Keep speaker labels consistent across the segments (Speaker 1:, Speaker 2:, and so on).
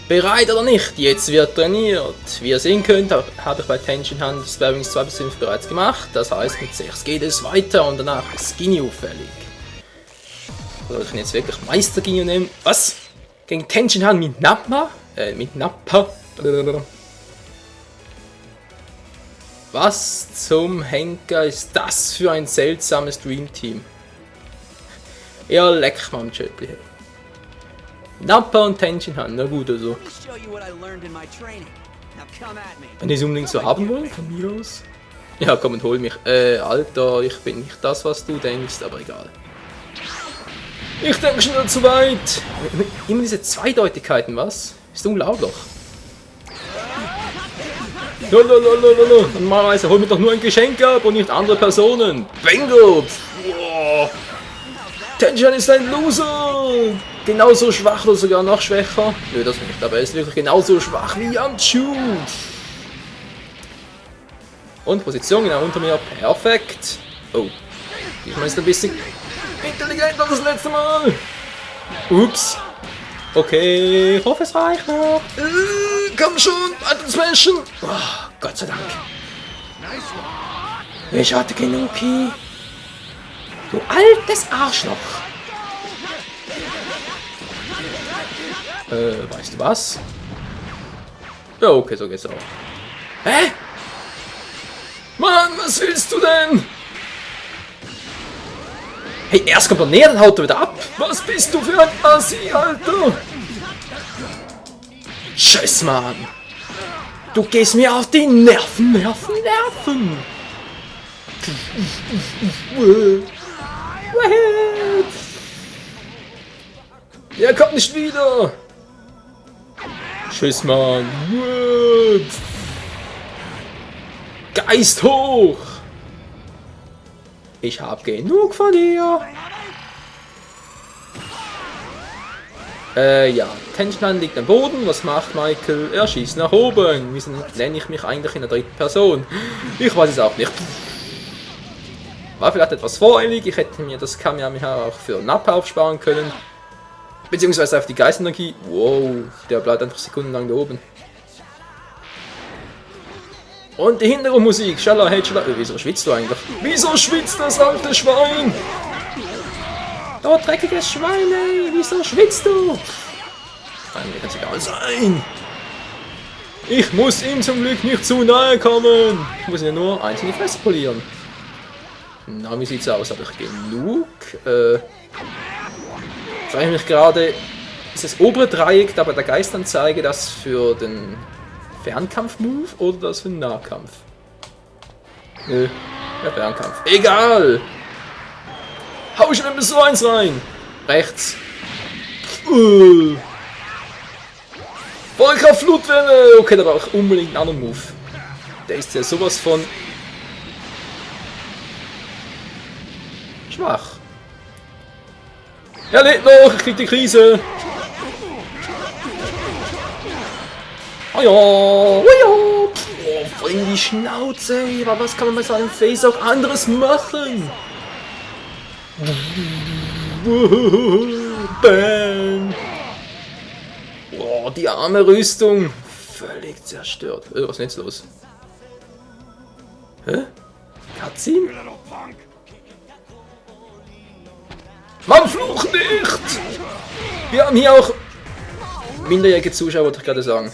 Speaker 1: Bereit oder nicht? Jetzt wird trainiert. Wie ihr sehen könnt, habe ich bei Tenshin Han die Sparrings 2 bis 5 bereits gemacht. Das heißt, mit 6 geht es weiter und danach ist Ginyu fällig. Soll ich jetzt wirklich Meister Ginyu nehmen? Was? Gegen Tenshin Han mit Nappa? Mit Nappa? Was zum Henker ist das für ein seltsames Dream Team? Ja, leck mal am Schöppli. Nappa und Tenshin Han, na gut also. Wenn die es unbedingt so haben wollen, von mir aus. Ja, komm und hol mich. Alter, ich bin nicht das, was du denkst, aber egal. Ich denke schon wieder zu weit. Immer diese Zweideutigkeiten, was? Ist unglaublich. Lolololololo. Normalerweise hol mir doch nur ein Geschenk ab und nicht andere Personen. Bingo! Wow. Tenshin ist ein Loser! Genauso schwach oder sogar noch schwächer. Nö, das nicht, aber er ist wirklich genauso schwach wie Yamchu. Und Position genau unter mir. Perfekt. Oh. Diesmal ist ein bisschen intelligenter als das letzte Mal. Ups. Okay, ich hoffe es reicht noch. Komm schon, Button smashen. Oh, Gott sei Dank. Ich hatte genug. Du altes Arschloch. Weißt du was? Ja, okay, so geht's auch. Hä? Mann, was willst du denn? Hey, erst kommt er näher, dann haut er wieder ab. Was bist du für ein Assi, Alter? Scheiß, Mann. Du gehst mir auf die Nerven. Er kommt nicht wieder. Tschüss, Mann. Geist hoch. Ich hab genug von dir. Ja. Tenshin Han liegt am Boden. Was macht Michael? Er schießt nach oben. Wieso nenne ich mich eigentlich in der dritten Person? Ich weiß es auch nicht. War vielleicht etwas voreilig. Ich hätte mir das Kamehameha auch für Nappa aufsparen können. Beziehungsweise auf die Geistenergie. Wow, der bleibt einfach sekundenlang da oben. Und die Hintergrundmusik. Schala, hey, Schala. Wieso schwitzt du eigentlich? Wieso schwitzt das alte Schwein? Oh, dreckiges Schwein, ey. Wieso schwitzt du? Mir kann es egal sein. Ich muss ihm zum Glück nicht zu nahe kommen. Ich muss ihn nur eins in die Fresse polieren. Na, wie sieht's aus? Habe ich genug? Frage ich mich gerade, ist das obere Dreieck da bei der Geistanzeige das für den Fernkampf-Move oder das für den Nahkampf? Nö, der Fernkampf. Egal! Hau schon ein bisschen eins rein! Rechts. Vollkraft Flutwelle! Okay, da brauche ich unbedingt einen anderen Move. Der ist ja sowas von schwach. Er lebt noch, ich krieg die Krise. Oh ja, oh ja. Oh, voll in die Schnauze, ey. Aber was kann man bei seinem Face auch anderes machen? Bam. Oh, die arme Rüstung. Völlig zerstört. Was ist denn jetzt los? Hä? Cutscene? Man fluch nicht! Wir haben hier auch minderjährige Zuschauer, wollte ich gerade sagen.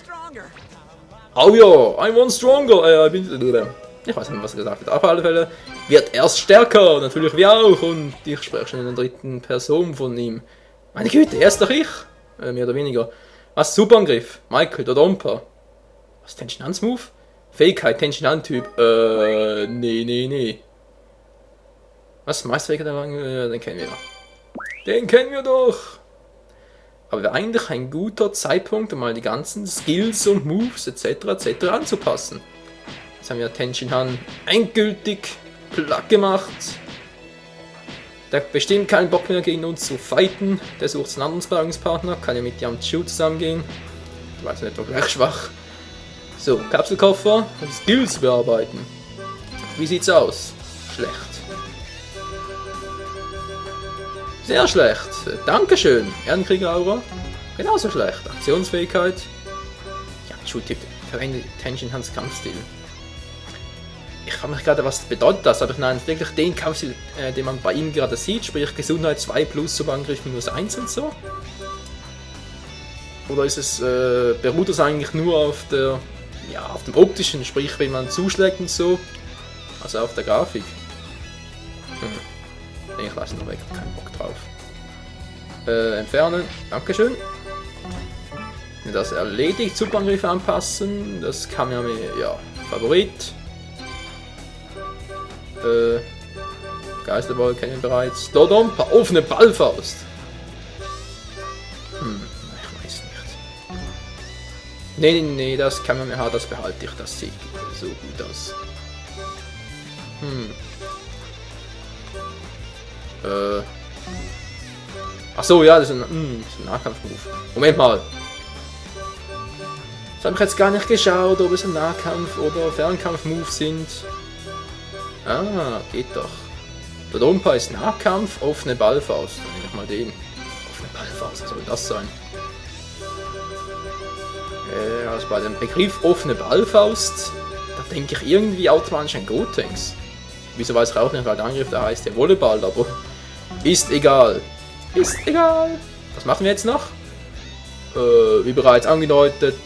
Speaker 1: Oh ja, I'm one stronger. Ich weiß nicht, was er gesagt hat. Auf alle Fälle wird erst stärker, natürlich wir auch. Und ich spreche schon in der dritten Person von ihm. Meine Güte, er ist doch ich. Mehr oder weniger. Was? Superangriff? Michael, der Domper. Was ist Tenshin Hans Move? Fähigkeit, Tenshin Han Typ. Nee. Was? Meisterfähigkeit, den kennen wir. Den kennen wir doch! Aber wäre eigentlich ein guter Zeitpunkt, um mal die ganzen Skills und Moves etc. anzupassen. Jetzt haben wir Tenshin Han endgültig platt gemacht. Der hat bestimmt keinen Bock mehr gegen uns zu fighten. Der sucht einen anderen Sparringspartner, kann ja mit Yamchu zusammengehen. Ich weiß nicht, ob gleich schwach. So, Kapselkoffer und Skills bearbeiten. Wie sieht's aus? Schlecht. Sehr schlecht. Dankeschön. Ehrenkrieger Aura. Genauso schlecht. Aktionsfähigkeit. Schultyp, verwende Tension Hans Kampfstil. Ich frage mich gerade, was bedeutet das, aber ich meine wirklich den Kampfstil, den man bei ihm gerade sieht, sprich Gesundheit 2 plus Superangriff -1 und so? Oder ist es, beruht das eigentlich nur auf der, ja, auf dem optischen, sprich wenn man zuschlägt und so, also auf der Grafik? Ich lasse ihn noch weg, keinen Bock drauf. Entfernen, Dankeschön. Das erledigt, Superangriffe anpassen, das kann man mir, ja, Favorit. Geisterball kennen wir bereits. Dodonpa, offene Ballfaust. Ich weiß nicht. Nee, das kann man mir haben, das behalte ich, das sieht so gut aus. Achso, ja, das ist ein Nahkampf-Move. Moment mal. Das habe ich jetzt gar nicht geschaut, ob es ein Nahkampf- oder Fernkampf-Move sind. Ah, geht doch. Der Dompa ist Nahkampf, offene Ballfaust. Dann nehme ich mal den. Offene Ballfaust, was soll das sein? Also bei dem Begriff offene Ballfaust, da denke ich irgendwie automatisch an Gotenks. Wieso weiß ich auch nicht, weil der Angriff da heißt der Volleyball, aber ist egal. Ist egal. Was machen wir jetzt noch? Wie bereits angedeutet,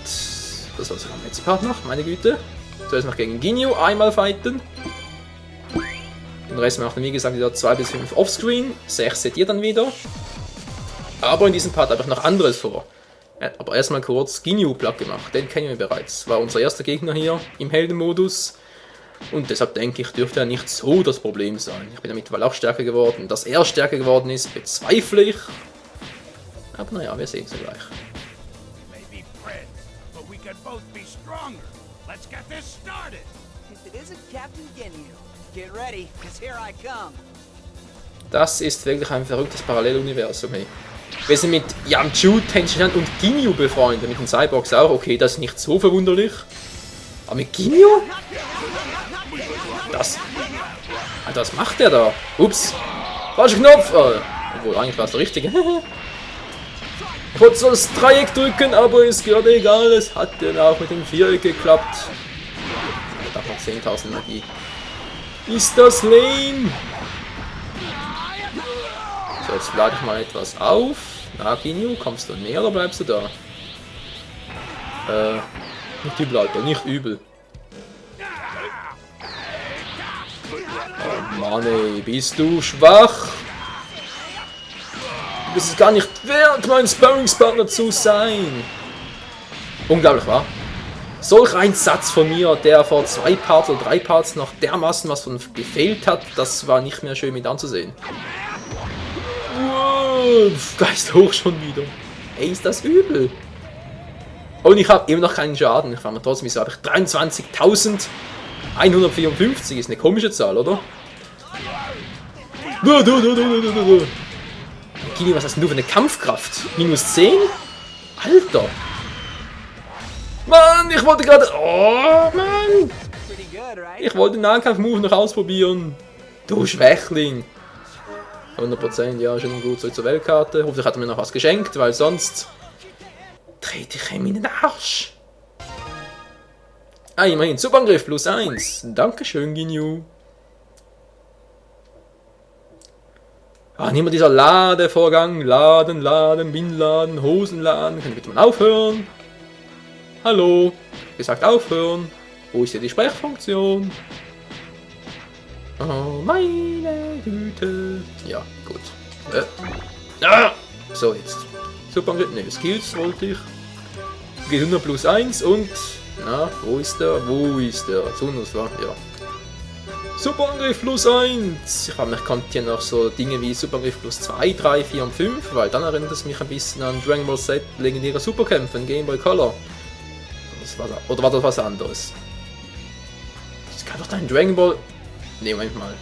Speaker 1: das war's am letzten Part noch, meine Güte. Zuerst noch gegen Ginyu einmal fighten. Den Rest macht dann wie gesagt wieder 2 bis 5 Offscreen, 6 seht ihr dann wieder. Aber in diesem Part habe ich noch anderes vor. Aber erstmal kurz Ginyu platt gemacht, den kennen wir bereits. War unser erster Gegner hier im Heldenmodus. Und deshalb denke ich, dürfte er nicht so das Problem sein. Ich bin damit mittlerweile auch stärker geworden. Dass er stärker geworden ist, bezweifle ich. Aber naja, wir sehen es gleich. Das ist wirklich ein verrücktes Paralleluniversum. Hey. Wir sind mit Yamchu, Tenshinhan und Ginyu befreundet. Mit den Cyborgs auch. Okay, das ist nicht so verwunderlich. Aber mit Ginyu? Das... Alter, was macht der da? Ups. Falscher Knopf. Obwohl, eigentlich war es der richtige. Ich wollte so das Dreieck drücken, aber ist gerade egal. Es hat dann auch mit dem Viereck geklappt. Ich habe noch 10.000 Magie. Ist das lame? So, jetzt lade ich mal etwas auf. Na, Ginyu, kommst du näher oder bleibst du da? Nicht übel, Alter, nicht übel. Oh Mann, ey, bist du schwach? Du bist es gar nicht wert, mein Sparringspartner zu sein. Unglaublich, wa? Solch ein Satz von mir, der vor 2 Parts oder 3 Parts noch dermaßen was von gefehlt hat, das war nicht mehr schön mit anzusehen. Geist hoch schon wieder. Ey, ist das übel. Und ich habe immer noch keinen Schaden. Ich frage mich trotzdem, wieso habe ich 23.154? Ist eine komische Zahl, oder? Kini, was hast denn du für eine Kampfkraft? -10? Alter! Mann, ich wollte gerade... Oh, Mann! Ich wollte den Nahkampf-Move noch ausprobieren. Du Schwächling! 100%, ja, schön und gut, zurück zur Weltkarte. Hoffentlich hat er mir noch was geschenkt, weil sonst trete ich ihm in den Arsch. Ah, immerhin, Superangriff +1. Dankeschön, Ginyu. Ah, nicht mehr dieser Ladevorgang. Laden, Binladen, Hosenladen. Könnt ihr bitte mal aufhören? Hallo? Gesagt aufhören. Wo ist hier die Sprechfunktion? Oh, meine Güte. Ja, gut. So, jetzt. Superangriff, ne, Skills wollte ich. Gesundheit +1 und... Na, wo ist der? Wo ist der? Zunus war, ja. Superangriff +1. Ich frage mich, kommt hier noch so Dinge wie Superangriff +2, 3, 4 und 5, weil dann erinnert es mich ein bisschen an Dragon Ball Z legendäre Superkämpfe in Game Boy Color. Oder war das was anderes? Das kann doch dein Dragon Ball... Ne, Moment mal.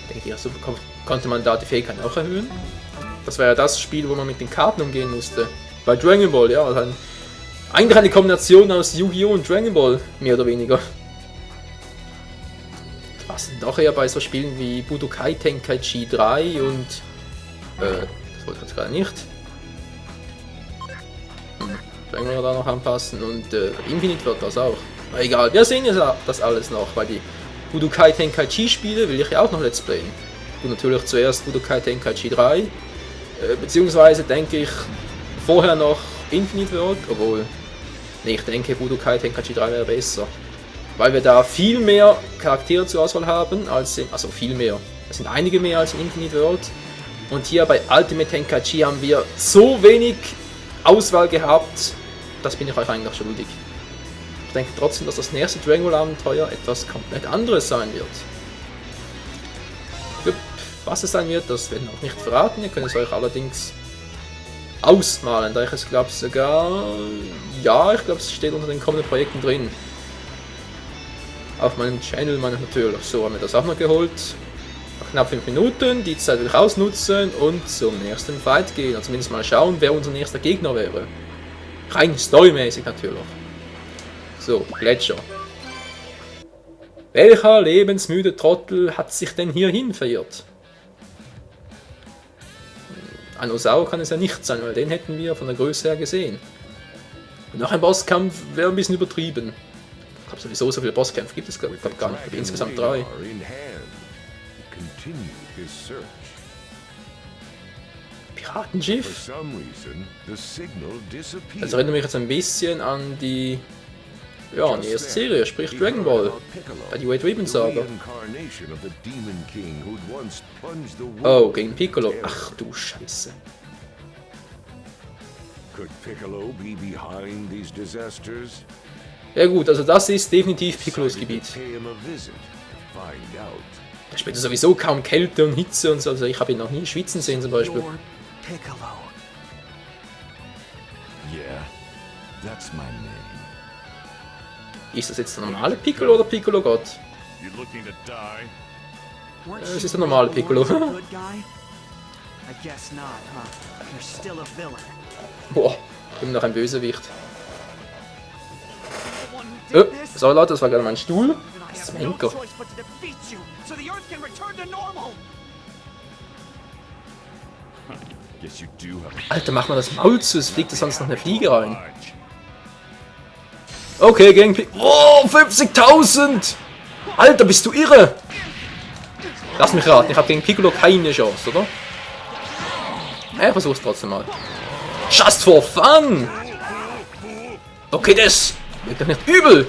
Speaker 1: Denkt ihr, konnte man da die Fähigkeit auch erhöhen? Das war ja das Spiel, wo man mit den Karten umgehen musste. Bei Dragon Ball, ja. Eigentlich eine Kombination aus Yu-Gi-Oh! Und Dragon Ball, mehr oder weniger. Was denn doch eher bei so Spielen wie Budokai Tenkaichi 3 und... das wollte ich jetzt gerade nicht. Dragon Ball da noch anpassen und Infinite wird das auch. Aber egal, wir sehen ja das alles noch, weil die Budokai Tenkaichi Spiele will ich ja auch noch Let's Playen. Und natürlich zuerst Budokai Tenkaichi 3, beziehungsweise denke ich vorher noch Infinite World, obwohl, nee, ich denke Budokai Tenkaichi 3 wäre besser. Weil wir da viel mehr Charaktere zur Auswahl haben, also viel mehr, es sind einige mehr als in Infinite World. Und hier bei Ultimate Tenkaichi haben wir so wenig Auswahl gehabt, das bin ich euch eigentlich schuldig. Ich denke trotzdem, dass das nächste Dragon Ball Abenteuer etwas komplett anderes sein wird. Jupp, was es sein wird, das werden wir auch nicht verraten, ihr könnt es euch allerdings ausmalen, da ich es glaube sogar, ja, ich glaube es steht unter den kommenden Projekten drin. Auf meinem Channel meine ich natürlich. So, haben wir das auch noch geholt. Nach knapp 5 Minuten, die Zeit will ich ausnutzen und zum nächsten Fight gehen. Also zumindest mal schauen, wer unser nächster Gegner wäre. Rein storymäßig natürlich. So, Gletscher. Welcher lebensmüde Trottel hat sich denn hierhin verirrt? Ein Osaur kann es ja nicht sein, weil den hätten wir von der Größe her gesehen. Und noch ein Bosskampf wäre ein bisschen übertrieben. Ich glaube sowieso so viele Bosskämpfe gibt es gar nicht. Insgesamt 3. Piratenschiff? Das erinnert mich jetzt ein bisschen an die erste Serie, sprich Dragon Ball. Bei die White Ribbon Saga. Oh, gegen Piccolo. Ach du Scheiße. Ja gut, also das ist definitiv Piccolos Gebiet. Da spielt er sowieso kaum Kälte und Hitze und so, also ich habe ihn noch nie schwitzen sehen zum Beispiel. Ist das jetzt der normale Piccolo oder Piccolo Gott? Es ist der normale Piccolo. Boah, immer noch ein Bösewicht. So Leute, das war gerade mein Stuhl. Das ist mein Henker. Alter, mach mal das Maul zu, es fliegt sonst noch eine Fliege rein. Okay, gegen Piccolo. Oh, 50.000! Alter, bist du irre? Lass mich raten, ich habe gegen Piccolo keine Chance, oder? Ja, ich versuch's trotzdem mal. Just for fun! Okay, das wird doch nicht übel!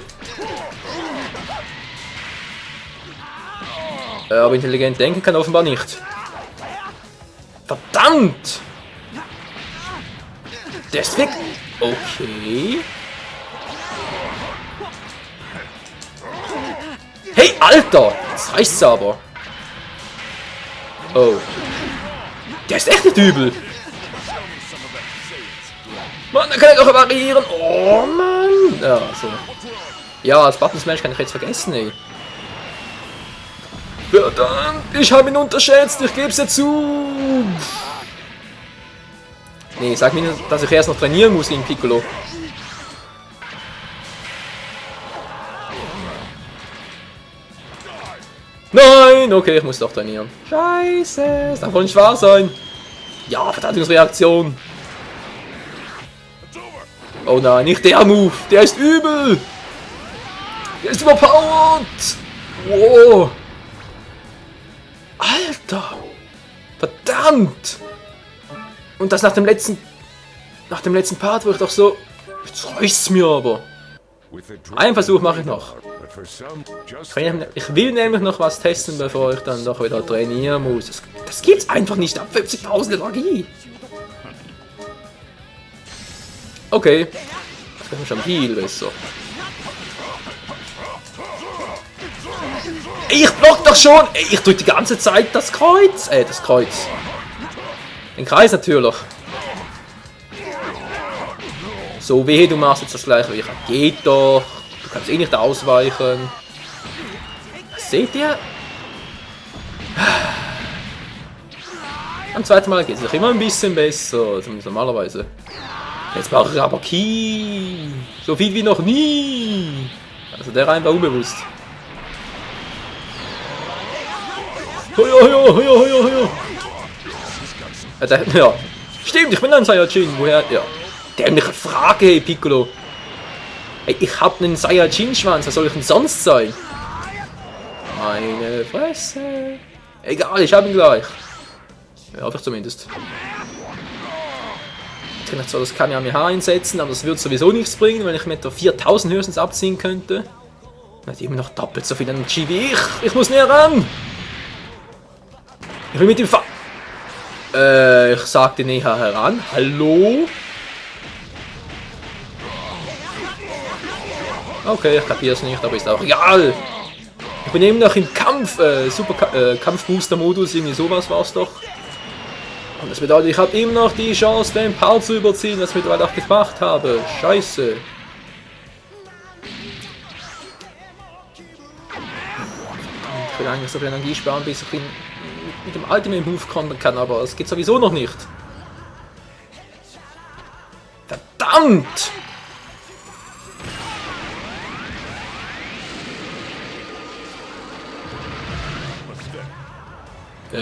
Speaker 1: Aber intelligent denken kann offenbar nicht. Verdammt! Der ist weg! Okay. Hey, Alter! Das reicht's aber. Oh. Der ist echt nicht übel. Mann, da kann er doch variieren. Oh, Mann. Ja, so. Ja, als Button Smash kann ich jetzt vergessen, ey. Verdammt, ich habe ihn unterschätzt. Ich gebe es dir zu. Nee, sag mir, dass ich erst noch trainieren muss gegen Piccolo. Nein, okay, ich muss doch trainieren. Scheiße, es darf wohl nicht wahr sein. Ja, Verteidigungsreaktion. Oh nein, nicht der Move, der ist übel. Der ist überpowered. Wow. Alter. Verdammt. Und das nach dem letzten Part, wo ich doch so... Jetzt reicht's mir aber. Einen Versuch mache ich noch. Ich will nämlich noch was testen, bevor ich dann doch wieder trainieren muss. Das gibt's einfach nicht ab 50.000 Energie. Okay. Das ist schon viel besser. Ich block doch schon! Ich drück die ganze Zeit das Kreuz! Das Kreuz. Den Kreis natürlich. So, wehe, du machst jetzt das gleiche wie ich. Geht doch. Du kannst eh nicht ausweichen. Seht ihr? Am zweiten Mal geht es noch immer ein bisschen besser, zumindest normalerweise. Jetzt brauche ich aber Ki. So viel wie noch nie. Also der rein war unbewusst. Ja. Stimmt, ich bin ein Saiyajin. Woher? Ja. Dämliche Frage, hey Piccolo. Hey, ich hab einen Saiyajin-Schwanz, was soll ich denn sonst sein? Meine Fresse. Egal, ich hab ihn gleich. Ja, hoffe ich zumindest. Ich kann zwar das Kamehameha einsetzen, aber das wird sowieso nichts bringen, weil ich mit der 4000 höchstens abziehen könnte. Er hat immer noch doppelt so viel Energie wie ich. Ich muss näher ran. Ich will mit ihm ich sagte näher heran. Hallo? Okay, ich kapiere es nicht, aber ist auch egal. Ich bin eben noch im Kampf, Kampfbooster-Modus, irgendwie sowas war es doch. Und das bedeutet, ich habe immer noch die Chance, den Part zu überziehen, was ich mittlerweile auch gemacht habe. Scheiße. Ich will eigentlich so viel Energie sparen, bis ich ihn mit dem Ultimate Move kontern kann, aber es geht sowieso noch nicht. Verdammt!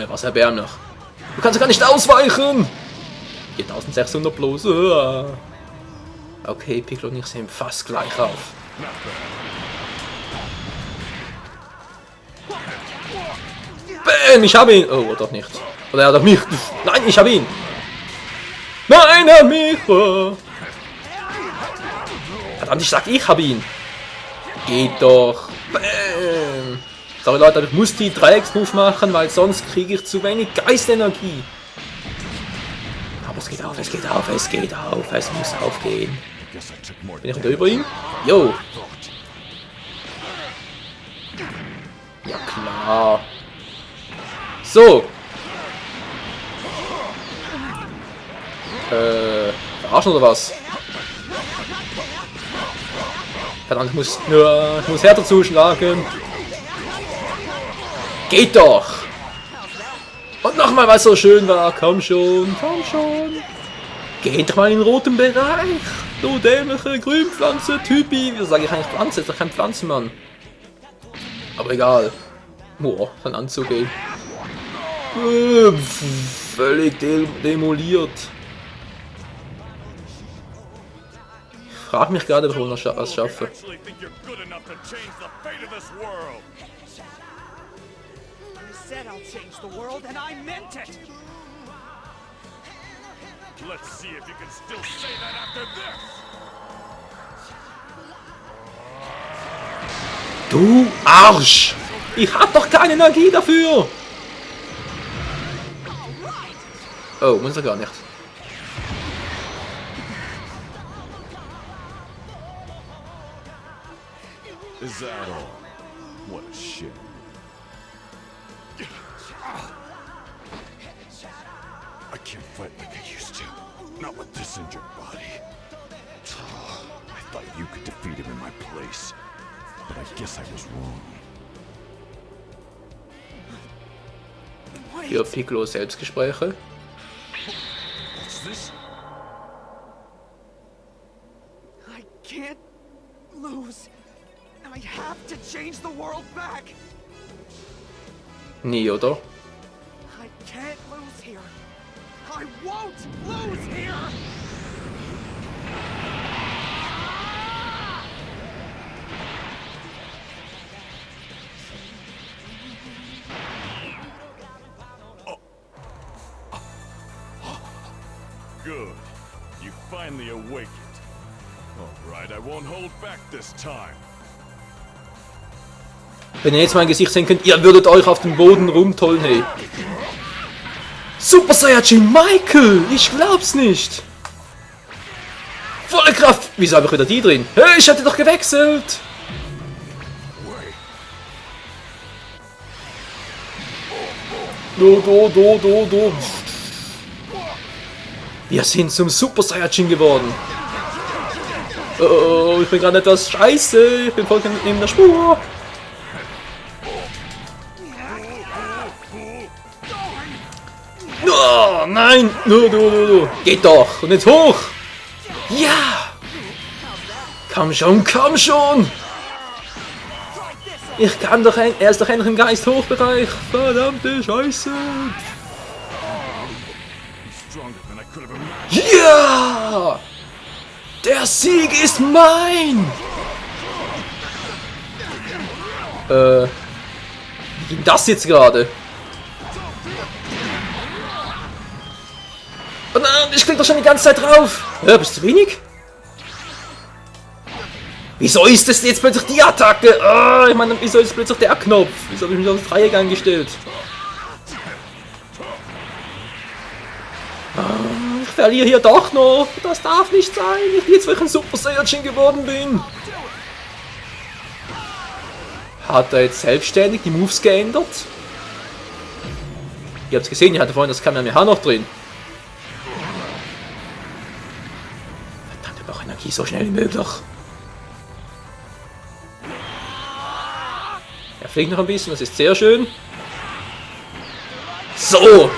Speaker 1: Was erbärmlich. Du kannst ja gar nicht ausweichen! 4600 bloß. Okay, Piccolo und ich sehen fast gleich auf. Bam, ich hab ihn! Oh, doch nicht. Oder er hat mich. Nein, ich hab ihn! Nein, er hat mich! Verdammt, ich sag, ich hab ihn! Geht doch! Bam! Sorry Leute, aber ich muss die Dreiecksmove machen, weil sonst kriege ich zu wenig Geistenergie. Aber es geht auf, es geht auf, es geht auf, es muss aufgehen. Bin ich wieder über ihn? Jo! Ja klar. So. Verarschen oder was? Verdammt, ich muss härter zuschlagen. Geht doch! Und nochmal, was so schön war. Komm schon, komm schon. Geht doch mal in den roten Bereich. Du dämliche Grünpflanze-Typi. Wieso sage ich eigentlich Pflanze? Ist doch kein Pflanzenmann. Aber egal. Boah, sein Anzug, ey. Völlig demoliert. Ich frage mich gerade, warum ich das schaffe. Du Arsch! Ich hab doch keine Energie dafür! Oh, muss er gar nicht.
Speaker 2: Is that all? What a shit. I can't fight like I used to. Not with this injured body. I thought you could defeat him in my place. But I guess I was wrong.
Speaker 1: Für Piccolo Selbstgespräche.
Speaker 2: What's this?
Speaker 3: I can't lose. I have to change the world back.
Speaker 1: Nie, oder?
Speaker 3: I can't lose here. I won't lose here.
Speaker 2: Good. You finally awakened. All right, I won't hold back this time.
Speaker 1: Wenn ihr jetzt mein Gesicht sehen könnt, ihr würdet euch auf dem Boden rumtollen, hey. Super Saiyajin Michael! Ich glaub's nicht! Volle Kraft! Wieso habe ich wieder die drin? Hey, ich hatte doch gewechselt! Do. Wir sind zum Super Saiyajin geworden. Oh, ich bin gerade etwas scheiße. Ich bin voll neben der Spur. Oh, nein! No. Geht doch! Und jetzt hoch! Ja! Komm schon! Ich kann doch er ist doch endlich im Geist-Hochbereich! Verdammte Scheiße! Ja! Der Sieg ist mein! Wie ging das jetzt gerade? Oh nein, ich klick doch schon die ganze Zeit drauf! Ja, bist du wenig? Wieso ist das jetzt plötzlich die Attacke? Oh, ich meine, wieso ist plötzlich der Knopf? Wieso habe ich mich auf Dreieck eingestellt? Ich verliere hier doch noch. Das darf nicht sein. Ich bin jetzt, weil ich ein Super Saiyajin geworden bin. Hat er jetzt selbstständig die Moves geändert? Ihr habt es gesehen, ich hatte vorhin das Kamehameha noch drin. Verdammt, ich brauche Energie so schnell wie möglich. Er fliegt noch ein bisschen, das ist sehr schön. So!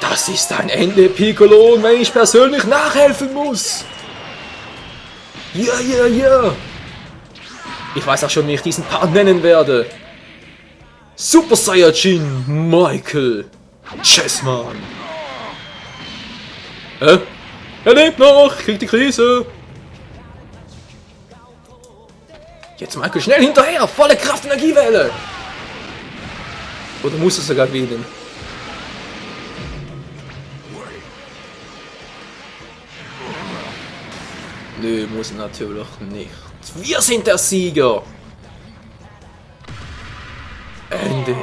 Speaker 1: Das ist ein Ende, Piccolo, und wenn ich persönlich nachhelfen muss. Ja, ja, ja. Ich weiß auch schon, wie ich diesen Part nennen werde. Super Saiyajin Michael Chessman. Er lebt noch, kriegt die Krise. Jetzt Michael schnell hinterher, volle Kraft Energiewelle. Oder muss er sogar gewinnen? Nö, muss er natürlich nicht. Wir sind der Sieger. Ende.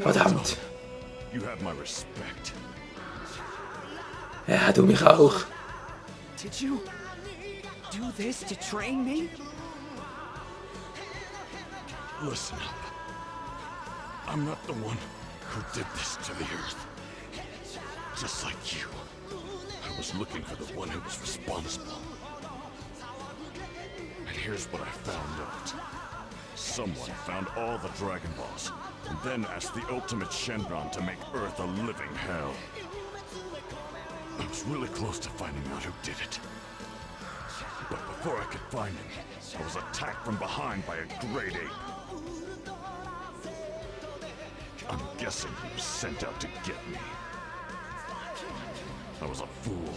Speaker 1: Verdammt.
Speaker 2: You have my respect.
Speaker 1: Ja, du mich auch.
Speaker 3: Did you do this to train me?
Speaker 2: Listen up. I'm not the one who did this to the Earth. Just like you, I was looking for the one who was responsible. And here's what I found out. Someone found all the Dragon Balls, and then asked the Ultimate Shenron to make Earth a living hell. I was really close to finding out who did it. But before I could find him, I was attacked from behind by a great ape. I'm guessing he was sent out to get me. I was a fool.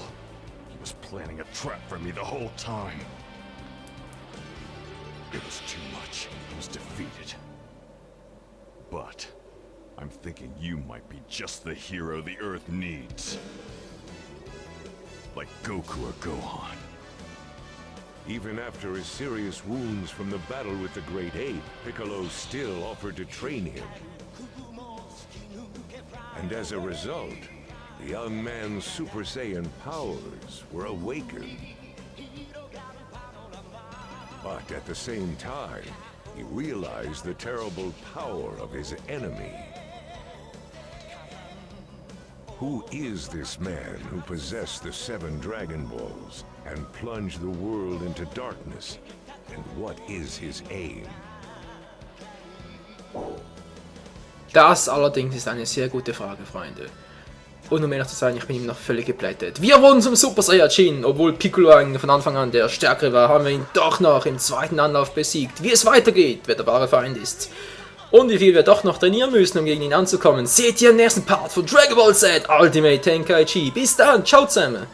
Speaker 2: He was planning a trap for me the whole time. It was too much. I was defeated. But I'm thinking you might be just the hero the Earth needs. Like Goku or Gohan.
Speaker 4: Even after his serious wounds from the battle with the Great Ape, Piccolo still offered to train him. And as a result, the young man's Super Saiyan powers were awakened. But at the same time, he realized the terrible power of his enemy. Who is this man who possessed the 7 Dragon Balls and plunged the world into darkness? And what is his aim?
Speaker 1: Das allerdings ist eine sehr gute Frage, Freunde. Und um ehrlich zu sein, ich bin ihm noch völlig geplättet. Wir wurden zum Super Saiyajin, obwohl Piccolo von Anfang an der Stärkere war, haben wir ihn doch noch im zweiten Anlauf besiegt. Wie es weitergeht, wer der wahre Feind ist. Und wie viel wir doch noch trainieren müssen, um gegen ihn anzukommen, seht ihr im nächsten Part von Dragon Ball Z Ultimate Tenkaichi. Bis dann, ciao zusammen!